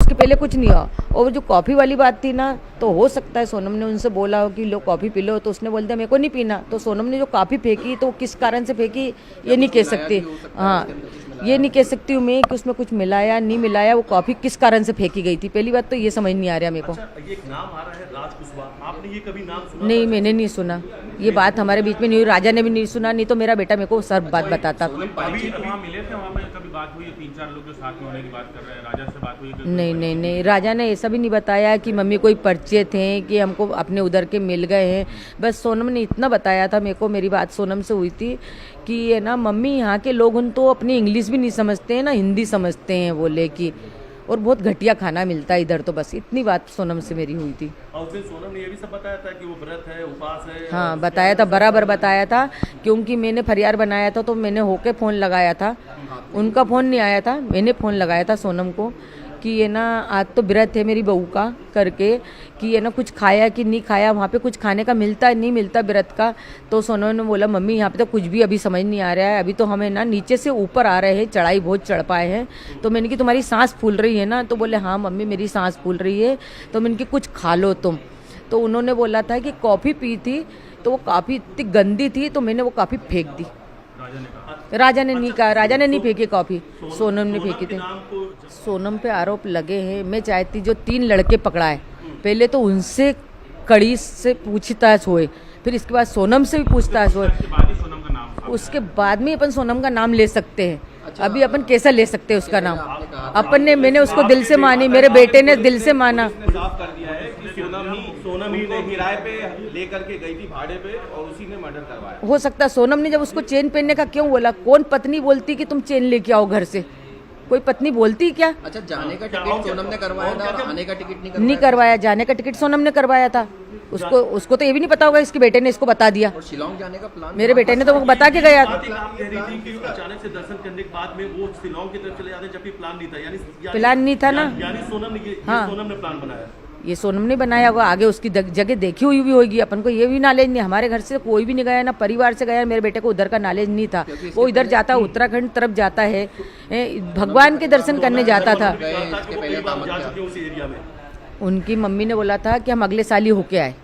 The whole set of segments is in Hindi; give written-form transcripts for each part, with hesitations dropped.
उसके पहले कुछ नहीं हुआ। और जो कॉफ़ी वाली बात थी ना, तो हो सकता है सोनम ने उनसे बोला हो कि लो कॉफ़ी पी लो, तो उसने बोल दिया मेरे को नहीं पीना। तो सोनम ने जो कॉफ़ी फेंकी तो किस कारण से फेंकी ये नहीं कह सकती। हाँ, ये नहीं कह सकती हूँ मैं कि उसमें कुछ मिलाया नहीं मिलाया, वो कॉफ़ी किस कारण से फेंकी गई थी। पहली बात तो ये समझ नहीं आ रहा मेरे को। अच्छा, ये एक नाम आ रहा है राज कुशवाहा, आपने ये कभी नाम सुना? नहीं, मैंने नहीं सुना, ये बात हमारे बीच में नहीं हुई, राजा ने भी नहीं सुना, नहीं तो मेरा बेटा मेरे को सब बात बताता। अभी वहाँ मिले थे, वहाँ पे कभी बात हुई? 3-4 लोग जो साथ में होने की बात कर रहे हैं, राजा से बात हुई? नहीं, राजा ने ऐसा भी नहीं बताया कि मम्मी कोई परिचय थे कि हमको अपने उधर के मिल गए हैं। बस सोनम ने इतना बताया था मेरे को, मेरी बात सोनम से हुई थी कि ये ना मम्मी यहाँ के लोग उन तो अपनी इंग्लिश भी नहीं समझते हैं ना हिंदी समझते हैं बोले कि, और बहुत घटिया खाना मिलता है इधर। तो बस इतनी बात सोनम से मेरी हुई थी। और फिर सोनम ने ये भी सब बताया था कि वो व्रत है, उपास है? हाँ, बताया था, बराबर बताया था, क्योंकि मैंने फरियाद बनाया था तो मैंने होके फ़ोन लगाया था, उनका फ़ोन नहीं आया था, मैंने फ़ोन लगाया था सोनम को कि ये ना आज तो व्रत है मेरी बहू का करके, कि ये ना कुछ खाया कि नहीं खाया, वहाँ पे कुछ खाने का मिलता नहीं मिलता व्रत का। तो सोनम ने बोला मम्मी यहाँ पे तो कुछ भी अभी समझ नहीं आ रहा है, अभी तो हमें ना नीचे से ऊपर आ रहे हैं, चढ़ाई बहुत चढ़ पाए हैं। तो मैंने कि तुम्हारी सांस फूल रही है ना? तो बोले हाँ मम्मी मेरी सांस फूल रही है। तो मैंने कि कुछ खा लो तुम। तो उन्होंने बोला था कि कॉफ़ी पी थी तो वो कॉफ़ी इतनी गंदी थी तो मैंने वो कॉफ़ी फेंक दी। राजा ने नहीं कहा, राजा ने नहीं फेंकी कॉफ़ी, सोनम ने फेंकी थी। सोनम पे आरोप लगे हैं। मैं चाहती जो 3 लड़के पकड़ाए, पहले तो उनसे कड़ी से पूछताछ होए, फिर इसके बाद सोनम से भी पूछताछ होए, उसके बाद में अपन सोनम का नाम ले सकते हैं। अभी अपन कैसा ले सकते हैं उसका नाम? अपन ने, मैंने उसको दिल से मानी, मेरे बेटे ने दिल से माना। साफ कर दिया है कि सोनम ही ने किराए पे लेकर के गई थी भाड़े पे और उसी ने मर्डर करवाया। हो सकता है सोनम ने जब उसको चेन पहनने का क्यों बोला? कौन पत्नी बोलती कि तुम चेन लेके आओ घर से? कोई पत्नी बोलती क्या? अच्छा, जाने का टिकट सोनम ने करवाया था और आने का टिकट नहीं करवाया। जाने का टिकट सोनम ने करवाया था। उसको तो ये भी नहीं पता होगा, इसके बेटे ने इसको बता दिया। और शिलोंग जाने का प्लान मेरे बेटे ने तो वो बता के गया। अचानक से दर्शन करने के बाद में वो शिलोंग की तरफ चले जाते जबकि प्लान नहीं था, यानी प्लान नहीं था ना। यानी सोनम ने हाँ, सोनम ने प्लान बनाया। ये सोनम ने बनाया होगा, आगे उसकी जगह देखी हुई भी होगी। अपन को ये भी नॉलेज नहीं, हमारे घर से कोई भी नहीं गया ना, परिवार से गया। मेरे बेटे को उधर का नॉलेज नहीं था, वो इधर जाता उत्तराखंड तरफ जाता है, भगवान के दर्शन करने जाता था। उनकी मम्मी ने बोला था कि हम अगले साल ही होके आए।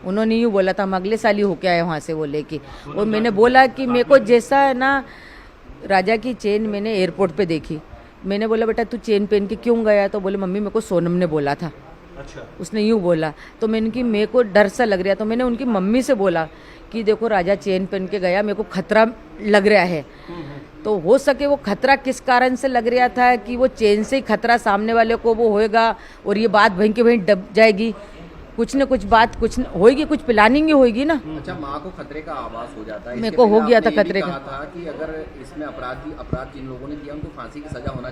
उन्होंने यूँ बोला था हम अगले साल ही होके आए वहाँ से वो लेके। और मैंने बोला कि मेरे को जैसा है ना, राजा की चेन मैंने एयरपोर्ट पे देखी। मैंने बोला बेटा तू चेन पहन के क्यों गया? तो बोले मम्मी मेरे को सोनम ने बोला था। अच्छा। उसने यूँ बोला तो मैंने कि मेरे को डर सा लग रहा। तो मैंने उनकी मम्मी से बोला कि देखो राजा चेन पहन के गया, मेरे को खतरा लग रहा है। तो हो सके वो खतरा किस कारण से लग रहा था कि वो चेन से ही खतरा सामने वाले को वो होएगा और ये बात वहीं के वहीं दब जाएगी। कुछ न कुछ बात कुछ होएगी, कुछ प्लानिंग ही होएगी ना। अच्छा, माँ को खतरे का आभास हो जाता है। मेरे को हो गया था खतरे का। था कि अगर इसमें अपराध जिन लोगों ने किया उनको फांसी की सजा होना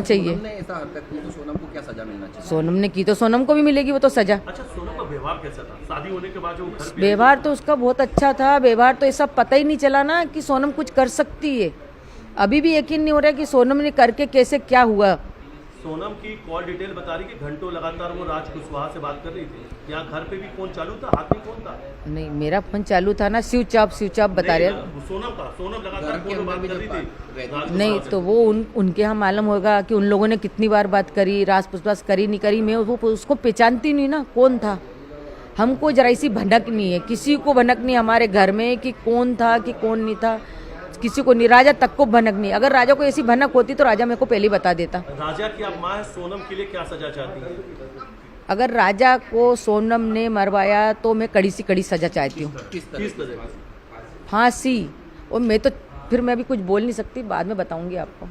चाहिए। सोनम ने ऐसा हरकत की तो सोनम को क्या सजा मिलना चाहिए? सोनम ने की तो सोनम को भी मिलेगी वो तो सजा। अच्छा, सोनम का व्यवहार कैसा था शादी होने के बाद? जो व्यवहार तो उसका बहुत अच्छा था। व्यवहार तो ऐसा पता ही नहीं चला ना कि सोनम कुछ कर सकती है। अभी भी यकीन नहीं हो रहा कि सोनम ने करके कैसे क्या हुआ। सोनम की कॉल डिटेल बता रही कि घंटों लगातार वो राज कुशवाहा से बात कर रही थी। यहाँ घर पे भी फोन चालू था, हाथ में फोन था? नहीं, मेरा फोन चालू था ना, स्विच ऑफ बता रहे। सोनम लगातार फोन पे बात कर रही थी। नहीं तो वो उनके यहाँ मालूम होगा कि उन लोगों ने कितनी बार बात करी, राज पुछताछ करी नहीं करी। मैं वो उसको पहचानती नहीं ना कौन था। हमको जरा सी भनक नहीं है, किसी को भनक नहीं हमारे घर में कि कौन था कि कौन नहीं था, किसी को नहीं। राजा तक को भनक नहीं। अगर राजा को ऐसी भनक होती तो राजा मेरे को पहले ही बता देता। राजा की आप माँ है, सोनम के लिए क्या सजा चाहती है? अगर राजा को सोनम ने मरवाया तो मैं कड़ी से कड़ी सजा चाहती हूँ। किस तरह? फांसी। और मैं तो फिर मैं भी कुछ बोल नहीं सकती, बाद में बताऊंगी आपको।